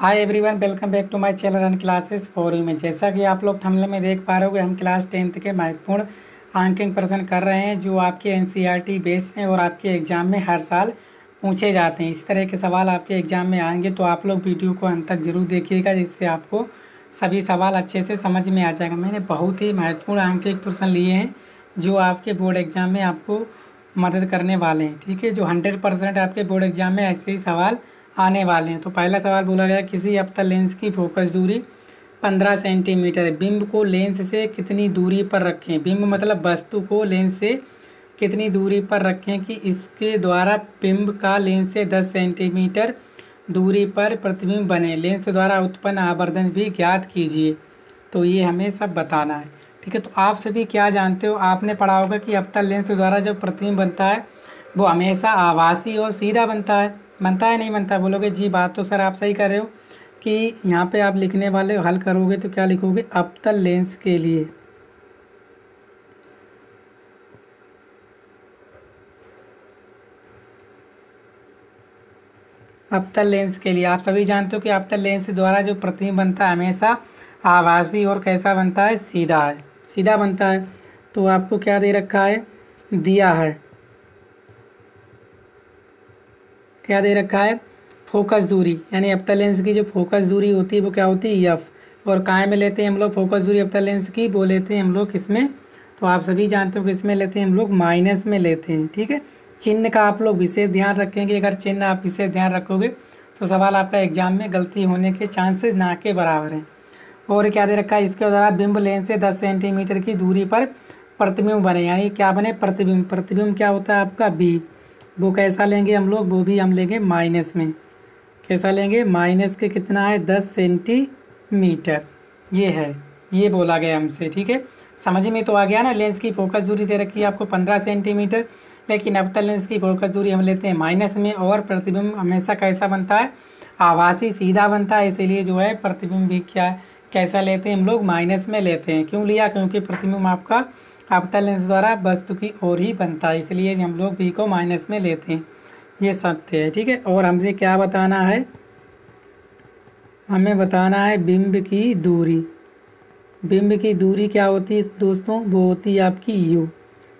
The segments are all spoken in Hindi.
Hi everyone, welcome back to my channel run classes for you में। जैसा कि आप लोग थंबनेल में देख पा रहे होंगे, हम क्लास 10th के महत्वपूर्ण अंकिंग प्रश्न कर रहे हैं जो आपके एनसीईआरटी बेस्ड हैं और आपके एग्जाम में हर साल पूछे जाते हैं। इस तरह के सवाल आपके एग्जाम में आएंगे तो आप लोग वीडियो को अंत तक जरूर देखिएगा, जिससे आपको सभी सवाल अच्छे से समझ में आ जाएगा। मैंने बहुत ही महत्वपूर्ण अंकित प्रश्न लिए हैं जो आपके बोर्ड एग्जाम में आपको मदद करने वाले हैं। ठीक है, जो 100% आपके बोर्ड एग्जाम में ऐसे ही सवाल आने वाले हैं। तो पहला सवाल बोला गया, किसी अवतल लेंस की फोकस दूरी 15 सेंटीमीटर है, बिंब को लेंस से कितनी दूरी पर रखें। बिंब मतलब वस्तु को लेंस से कितनी दूरी पर रखें कि इसके द्वारा बिंब का लेंस से 10 सेंटीमीटर दूरी पर प्रतिबिंब बने। लेंस द्वारा उत्पन्न आवर्धन भी ज्ञात कीजिए। तो ये हमें सब बताना है। ठीक है, तो आप सभी क्या जानते हो, आपने पढ़ा होगा कि अवतल लेंस द्वारा जो प्रतिबिंब बनता है वो हमेशा आभासी और सीधा बनता है। नहीं बनता? बोलोगे जी बात तो सर आप सही कर रहे हो कि यहाँ पे आप लिखने वाले हल करोगे तो क्या लिखोगे, अवतल लेंस के लिए आप सभी जानते हो कि अवतल लेंस द्वारा जो प्रतिबिंब बनता है हमेशा आभासी और कैसा बनता है, सीधा बनता है। तो आपको क्या दे रखा है, दिया है, क्या दे रखा है, फोकस दूरी। यानी अवतल लेंस की जो फोकस दूरी होती है वो क्या होती है, एफ। और काय में लेते हैं हम लोग फोकस दूरी अवतल लेंस की, वो लेते हैं हम लोग किसमें, तो आप सभी जानते हो किसमें लेते हैं हम लोग, माइनस में लेते हैं। ठीक है, चिन्ह का आप लोग विशेष ध्यान रखेंगे। अगर चिन्ह आप विशेष ध्यान रखोगे तो सवाल आपका एग्जाम में गलती होने के चांसेस ना के बराबर हैं। और क्या दे रखा है, इसके द्वारा बिंब लेंस से 10 सेंटीमीटर की दूरी पर प्रतिबिंब बने। यानी क्या बने, प्रतिबिंब क्या होता है आपका, बी। वो कैसा लेंगे हम लोग, वो भी हम लेंगे माइनस में। कैसा लेंगे, माइनस के कितना है, 10 सेंटीमीटर ये है, ये बोला गया हमसे। ठीक है, समझ में तो आ गया ना। लेंस की फोकस दूरी दे रखी है आपको 15 सेंटीमीटर, लेकिन अवतल लेंस की फोकस दूरी हम लेते हैं माइनस में। और प्रतिबिंब हमेशा कैसा बनता है, आभासी सीधा बनता है। इसीलिए जो है प्रतिबिंब भी कैसा लेते हैं हम लोग, माइनस में लेते हैं। क्यों लिया, क्योंकि प्रतिबिंब आपका अवतल लेंस द्वारा वस्तु की ओर ही बनता है, इसलिए हम लोग बी को माइनस में लेते हैं। ये सत्य है। ठीक है, और हमसे क्या बताना है, हमें बताना है बिंब की दूरी। बिंब की दूरी क्या होती है दोस्तों, वो होती है आपकी यू।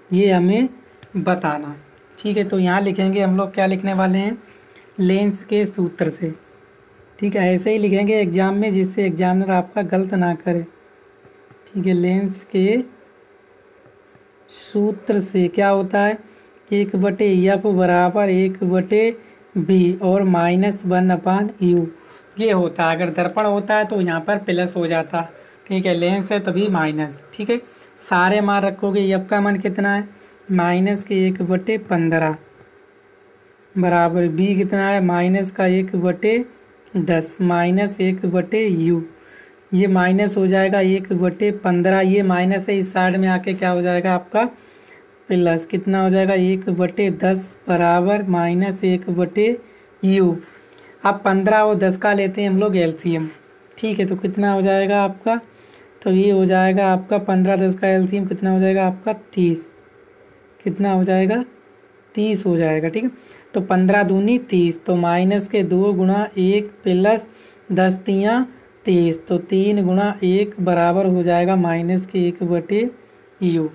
ये हमें बताना है। ठीक है, तो यहाँ लिखेंगे हम लोग, क्या लिखने वाले हैं, लेंस के सूत्र से। ठीक है, ऐसे ही लिखेंगे एग्जाम में जिससे एग्जामिनर आपका गलत ना करे। ठीक है, लेंस के सूत्र से क्या होता है, 1/f बराबर 1/b और -1/u ये होता है। अगर दर्पण होता है तो यहाँ पर प्लस हो जाता। ठीक है, लेंस है तभी माइनस। ठीक है, सारे मान रखोगे। एफ का मान कितना है, -1/15 बराबर बी कितना है, -1/10 -1/u। ये माइनस हो जाएगा 1/15। ये माइनस है, इस साइड में आके क्या हो जाएगा आपका प्लस। कितना हो जाएगा, 1/10 बराबर -1/u। अब 15 और 10 का लेते हैं हम लोग एलसीएम। ठीक है, तो कितना हो जाएगा आपका, तो ये हो जाएगा आपका 15-10 का एलसीएम कितना हो जाएगा आपका 30। कितना हो जाएगा, 30 हो जाएगा। ठीक है, तो 15 दूनी 30, तो माइनस के 2 गुणा 1 प्लस 10 तियाँ 30, तो 3 गुणा 1 बराबर हो जाएगा माइनस के 1/u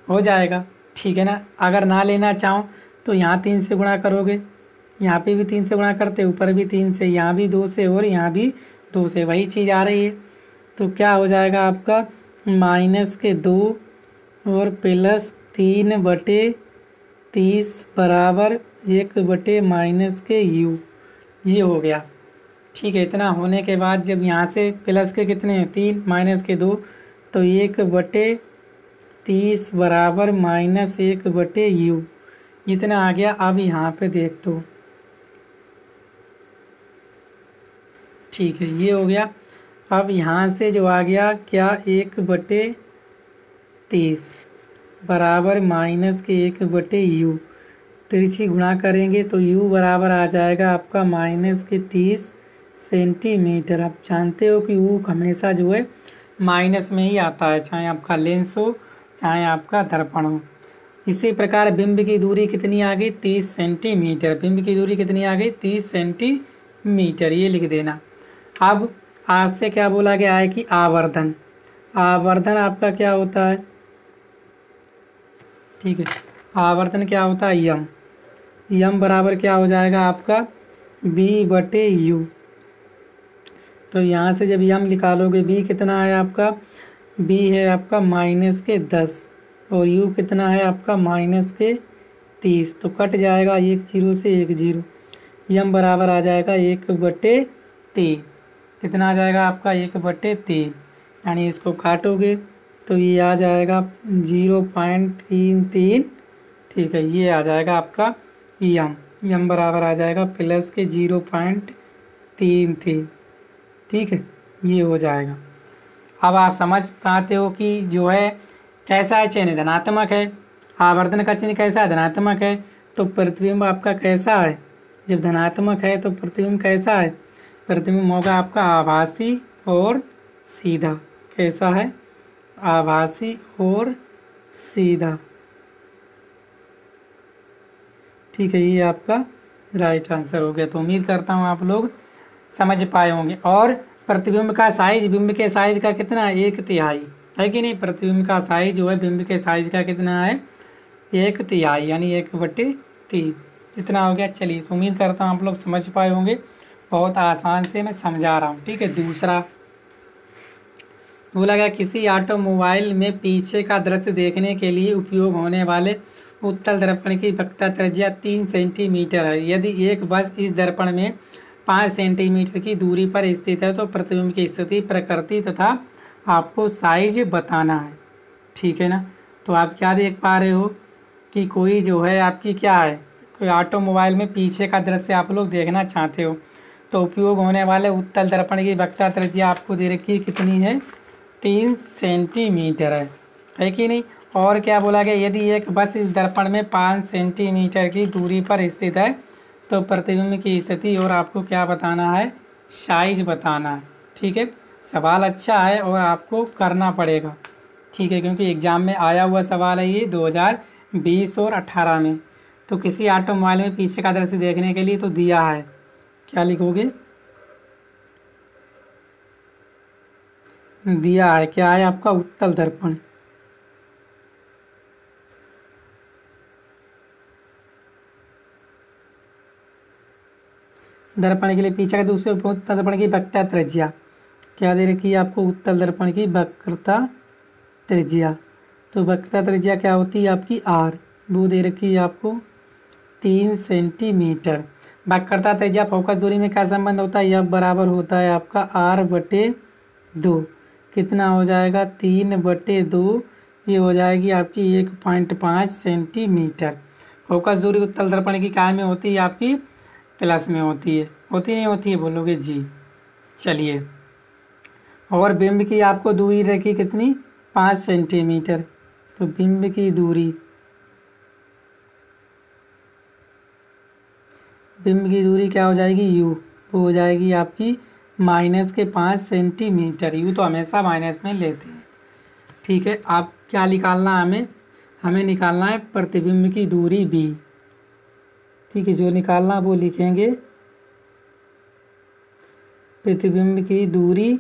हो जाएगा। ठीक है ना। अगर ना लेना चाहो तो यहाँ 3 से गुणा करोगे, यहाँ पे भी 3 से गुणा करते, ऊपर भी 3 से, यहाँ भी 2 से और यहाँ भी 2 से, वही चीज़ आ रही है। तो क्या हो जाएगा आपका, माइनस के 2 और प्लस 3/30 बराबर 1/-u ये हो गया। ठीक है, इतना होने के बाद जब यहाँ से प्लस के कितने हैं 3, माइनस के 2, तो 1/30 बराबर -1/u इतना आ गया। अब यहाँ पे देख दो। ठीक है, ये हो गया। अब यहाँ से जो आ गया क्या, 1/30 बराबर -1/u। तिरछी गुणा करेंगे तो u बराबर आ जाएगा आपका -30 सेंटीमीटर। आप जानते हो कि u हमेशा जो है माइनस में ही आता है, चाहे आपका लेंस हो चाहे आपका दर्पण हो। इसी प्रकार बिंब की दूरी कितनी आ गई, 30 सेंटीमीटर। बिंब की दूरी कितनी आ गई, 30 सेंटीमीटर, ये लिख देना। अब आपसे क्या बोला गया है कि आवर्धन, आवर्धन आपका क्या होता है, ठीक है, आवर्धन क्या होता है, यम, यम बराबर क्या हो जाएगा आपका बी बटे यू। तो यहाँ से जब यम निकालोगे, बी कितना है आपका, बी है आपका -10 और यू कितना है आपका -30, तो कट जाएगा 1 0 से 1 0, यम बराबर आ जाएगा 1/3, कितना आ जाएगा आपका 1/3, यानी इसको काटोगे तो ये आ जाएगा 0.33, ठीक है, ये आ जाएगा आपका यम, यम बराबर आ जाएगा प्लस के 0.33, ठीक है, ये हो जाएगा। अब आप समझ पाते हो कि जो है कैसा है, चिन्ह धनात्मक है, आवर्धन का चिन्ह कैसा है, धनात्मक है, तो प्रतिबिंब आपका कैसा है, जब धनात्मक है तो प्रतिबिंब कैसा है, प्रतिबिंब होगा आपका आभासी और सीधा, कैसा है, आभासी और सीधा, ठीक है, ये आपका राइट आंसर हो गया। तो उम्मीद करता हूँ आप लोग समझ पाए होंगे। और प्रतिबिंब का साइज बिंब के साइज का कितना है, 1/3 है कि नहीं, प्रतिबिंब का साइज जो है बिंब के साइज का कितना है, 1/3, यानी 1/3, इतना हो गया। चलिए, तो उम्मीद करता हूँ आप लोग समझ पाए होंगे, बहुत आसान से मैं समझा रहा हूँ, ठीक है। दूसरा बोला गया किसी ऑटोमोबाइल में पीछे का दृश्य देखने के लिए उपयोग होने वाले उत्तल दर्पण की वक्रता त्रिज्या 3 सेंटीमीटर है। यदि एक बस इस दर्पण में 5 सेंटीमीटर की दूरी पर स्थित है तो प्रतिबिंब की स्थिति, प्रकृति तथा आपको साइज बताना है, ठीक है ना। तो आप क्या देख पा रहे हो कि कोई जो है आपकी क्या है, कोई ऑटोमोबाइल में पीछे का दृश्य आप लोग देखना चाहते हो, तो उपयोग होने वाले उत्तल दर्पण की वक्रता त्रिज्या आपको दे रखी है, कितनी है, 3 सेंटीमीटर है कि नहीं। और क्या बोला गया, यदि एक बस इस दर्पण में 5 सेंटीमीटर की दूरी पर स्थित है तो प्रतिबिंब की स्थिति और आपको क्या बताना है, साइज बताना है, ठीक है। सवाल अच्छा है और आपको करना पड़ेगा, ठीक है, क्योंकि एग्जाम में आया हुआ सवाल है ये 2020 और 18 में। तो किसी ऑटोमोबाइल में पीछे का दृश्य देखने के लिए तो दिया है, क्या लिखोगे, दिया है, क्या है आपका उत्तल दर्पण, दर्पण के लिए पीछे के दूसरे उत्तल दर्पण की वक्रता त्रिज्या क्या दे रखी है आपको, उत्तल दर्पण की वक्रता त्रिज्या, तो वक्रता त्रिज्या क्या होती है आपकी आर, वो दे रखी है आपको 3 सेंटीमीटर। वक्रता त्रिज्या फोकस दूरी में क्या संबंध होता है, यह बराबर होता है आपका r/2, कितना हो जाएगा 3/2, ये हो जाएगी आपकी 1.5 सेंटीमीटर। फोकस दूरी उत्तल दर्पण की काय में होती है आपकी, प्लस में होती है, होती नहीं होती है, बोलोगे जी। चलिए, और बिंब की आपको दूरी रखी कितनी, 5 सेंटीमीटर, तो बिंब की दूरी, बिंब की दूरी क्या हो जाएगी यू, वो हो जाएगी आपकी -5 सेंटीमीटर, यू तो हमेशा माइनस में लेते हैं, ठीक है। आप क्या निकालना है, हमें निकालना है प्रतिबिंब की दूरी बी, ठीक है, जो निकालना वो लिखेंगे प्रतिबिंब की दूरी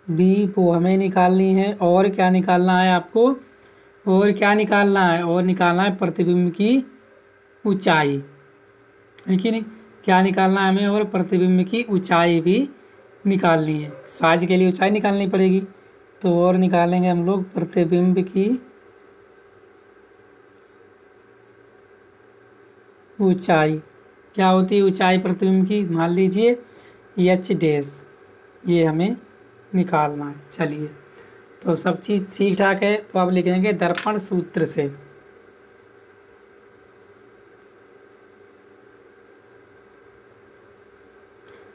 बी, वो हमें निकालनी है। और क्या निकालना है आपको, और क्या निकालना है, और निकालना है प्रतिबिंब की ऊंचाई, है कि नहीं, क्या निकालना है हमें, और प्रतिबिंब की ऊंचाई भी निकालनी है, साइज के लिए ऊंचाई निकालनी पड़ेगी, तो और निकालेंगे हम लोग प्रतिबिंब की ऊंचाई, क्या होती है ऊंचाई प्रतिबिंब की, मान लीजिए h', ये हमें निकालना है। चलिए, तो सब चीज़ ठीक ठाक है, तो आप लिखेंगे दर्पण सूत्र से,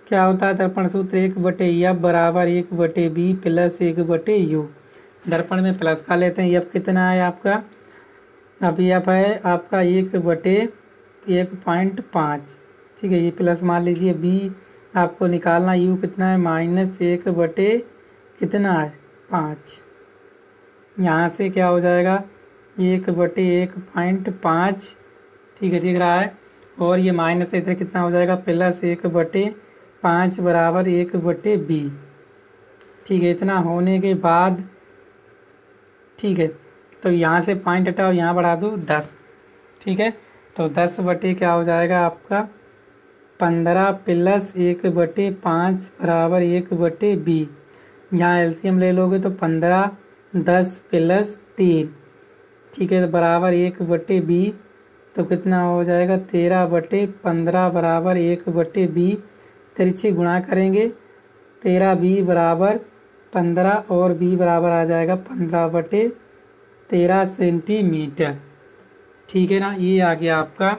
क्या होता है दर्पण सूत्र, 1/f बराबर 1/b प्लस 1/u। दर्पण में प्लस का लेते हैं, एफ कितना है आपका, अब एफ है आपका 1/1.5, ठीक है, ये प्लस मान लीजिए। बी आपको निकालना, यू कितना है -1/ कितना है 5, यहाँ से क्या हो जाएगा 1/1.5, ठीक है, दिख रहा है, और ये माइनस इधर कितना हो जाएगा +1/, 5 बराबर 1/b। ठीक है, इतना होने के बाद ठीक है, तो यहाँ से पॉइंट हटाओ, यहाँ बढ़ा दो 10। ठीक है, तो 10 बटे क्या हो जाएगा आपका 15 प्लस 1/5 बराबर 1/b। यहाँ एलसीएम ले लोगे तो 15 10 प्लस 3। ठीक है, तो बराबर 1/b। तो कितना हो जाएगा 13/15 बराबर 1/b। तिरछी गुणा करेंगे 13b बराबर 15 और b बराबर आ जाएगा 15/13 सेंटीमीटर। ठीक है ना, ये आ गया आपका,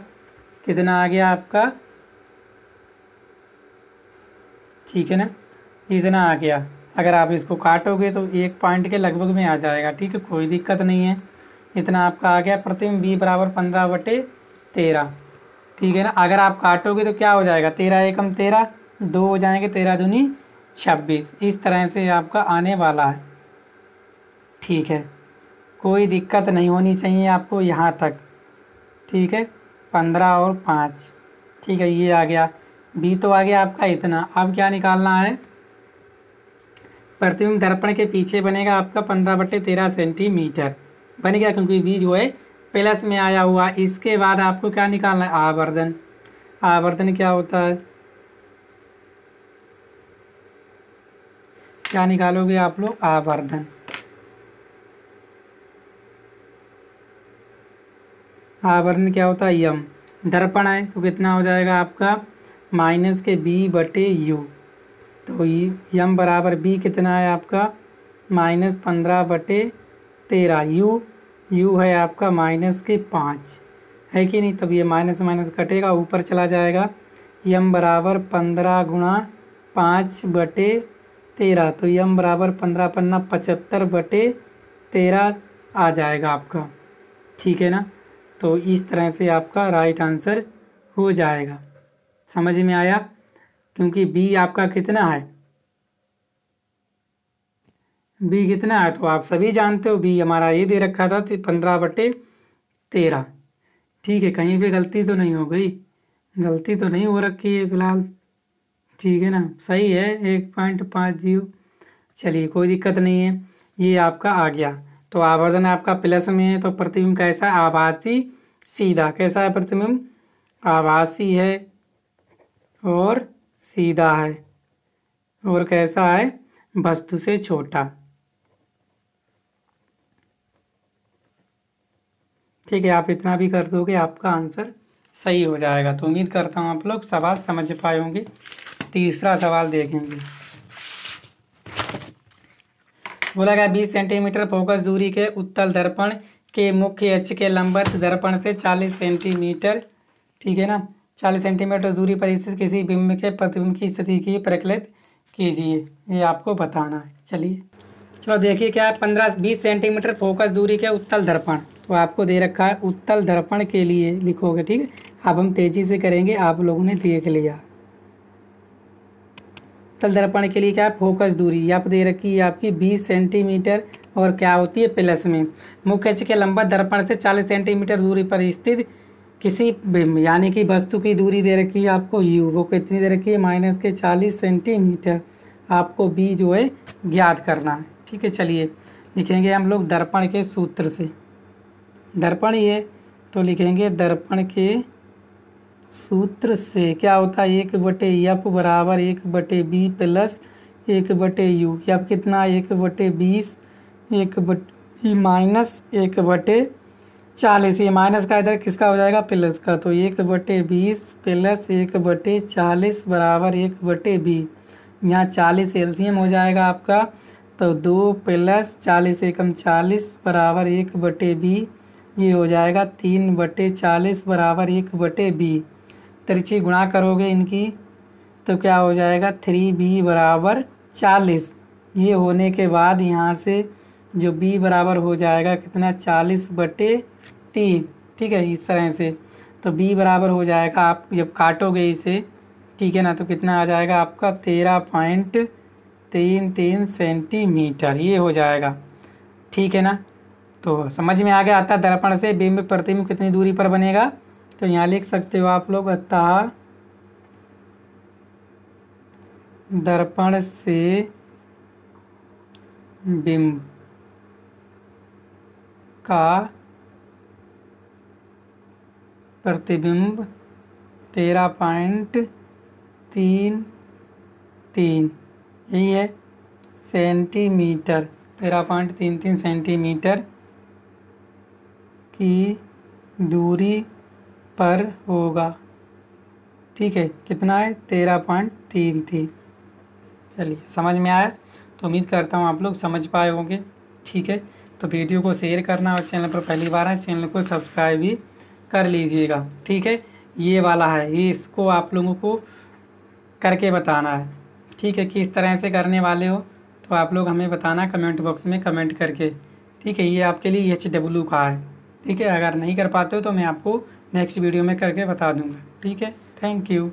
कितना आ गया आपका, ठीक है ना, इतना आ गया। अगर आप इसको काटोगे तो 1 पॉइंट के लगभग में आ जाएगा। ठीक है, कोई दिक्कत नहीं है, इतना आपका आ गया। प्रतिबिंब b बराबर 15/13। ठीक है ना, अगर आप काटोगे तो क्या हो जाएगा 13 एकम 13, 2 हो जाएंगे, 13 दूनी 26। इस तरह से आपका आने वाला है। ठीक है, कोई दिक्कत नहीं होनी चाहिए आपको यहाँ तक। ठीक है, 15 और 5। ठीक है, ये आ गया। b तो आ गया आपका इतना। अब क्या निकालना है, प्रतिबिंब दर्पण के पीछे बनेगा आपका 15/13 सेंटीमीटर बन गया, क्योंकि b जो है प्लस में आया हुआ। इसके बाद आपको क्या निकालना है, आवर्धन। आवर्धन क्या होता है, क्या निकालोगे आप लोग, आवर्धन। आवर्धन क्या होता है, यम। दर्पण है तो कितना हो जाएगा आपका माइनस के b/u। तो यम बराबर b कितना है आपका -15/13। u है आपका -5 है कि नहीं, तब ये माइनस माइनस कटेगा, ऊपर चला जाएगा। यम बराबर 15 गुणा 5/13। तो यम बराबर 15 पन्ना 75/13 आ जाएगा आपका। ठीक है ना, तो इस तरह से आपका राइट आंसर हो जाएगा। समझ में आया, क्योंकि b आपका कितना है, b कितना है तो आप सभी जानते हो। b हमारा ये दे रखा था 15/13। ठीक है, कहीं पे गलती तो नहीं हो गई, गलती तो नहीं हो रखी है फिलहाल। ठीक है ना, सही है 1.50। चलिए, कोई दिक्कत नहीं है, ये आपका आ गया। तो आवर्धन आपका प्लस में है, तो प्रतिबिंब कैसा है, आभासी सीधा। कैसा है प्रतिबिंब, आभासी है और सीधा है, और कैसा है, वस्तु से छोटा। ठीक है, आप इतना भी कर दोगे आपका आंसर सही हो जाएगा। तो उम्मीद करता हूँ आप लोग सवाल समझ पाए होंगे। तीसरा सवाल देखेंगे। बोला गया 20 सेंटीमीटर फोकस दूरी के उत्तल दर्पण के मुख्य अक्ष के लंबवत दर्पण से 40 सेंटीमीटर, ठीक है ना, 40 सेंटीमीटर दूरी पर स्थित किसी बिंब के प्रतिबिंब की स्थिति की परिकलित कीजिए। ये आपको बताना है। चलो देखिए क्या है, 15-20 सेंटीमीटर फोकस दूरी के उत्तल दर्पण। तो आपको दे रखा है उत्तल दर्पण के लिए लिखोगे। ठीक है, अब हम तेजी से करेंगे, आप लोगों ने देख लिया। उत्तल दर्पण के लिए क्या है, फोकस दूरी आप दे रखी है आपकी 20 सेंटीमीटर, और क्या होती है प्लस में। मुख्य अक्ष के लंबवत दर्पण से 40 सेंटीमीटर दूरी पर स्थित किसी बिंब यानी कि वस्तु की दूरी दे रखी है आपको u। वो कितनी दे रखी है, -40 सेंटीमीटर। आपको b जो है ज्ञात करना है। ठीक है, चलिए लिखेंगे हम लोग दर्पण के सूत्र से। दर्पण ही है तो लिखेंगे दर्पण के सूत्र से क्या होता है, 1/f बराबर 1/b प्लस 1/u। f कितना, 1/20, 1/b माइनस 1/40। ये माइनस का इधर किसका हो जाएगा, प्लस का। तो 1/20 प्लस 1/40 बराबर 1/b। यहाँ 40 एलसीएम हो जाएगा आपका, तो 2 प्लस 40 एकम 40 बराबर 1/b। ये हो जाएगा 3/40 बराबर 1/b। तिरछी गुणा करोगे इनकी तो क्या हो जाएगा 3b बराबर 40। ये होने के बाद यहाँ से जो b बराबर हो जाएगा कितना, 40/3। ठीक है, इस तरह से तो b बराबर हो जाएगा, आप जब काटोगे इसे, ठीक है ना, तो कितना आ जाएगा आपका 13.33 सेंटीमीटर। ये हो जाएगा। ठीक है ना, तो समझ में आ गया। अतः दर्पण से बिंब प्रतिबिंब कितनी दूरी पर बनेगा, तो यहाँ लिख सकते हो आप लोग, अतः दर्पण से बिंब का प्रतिबिंब 13.33 यही है सेंटीमीटर, 13.33 सेंटीमीटर की दूरी पर होगा। ठीक है, कितना है? 13.33। चलिए, समझ में आया? तो उम्मीद करता हूँ आप लोग समझ पाए होंगे। ठीक है, तो वीडियो को शेयर करना और चैनल पर पहली बार है चैनल को सब्सक्राइब भी कर लीजिएगा। ठीक है, ये वाला है, ये इसको आप लोगों को करके बताना है। ठीक है, किस तरह से करने वाले हो तो आप लोग हमें बताना कमेंट बॉक्स में कमेंट करके। ठीक है, ये आपके लिए HW का है। ठीक है, अगर नहीं कर पाते हो तो मैं आपको नेक्स्ट वीडियो में करके बता दूंगा। ठीक है, थैंक यू।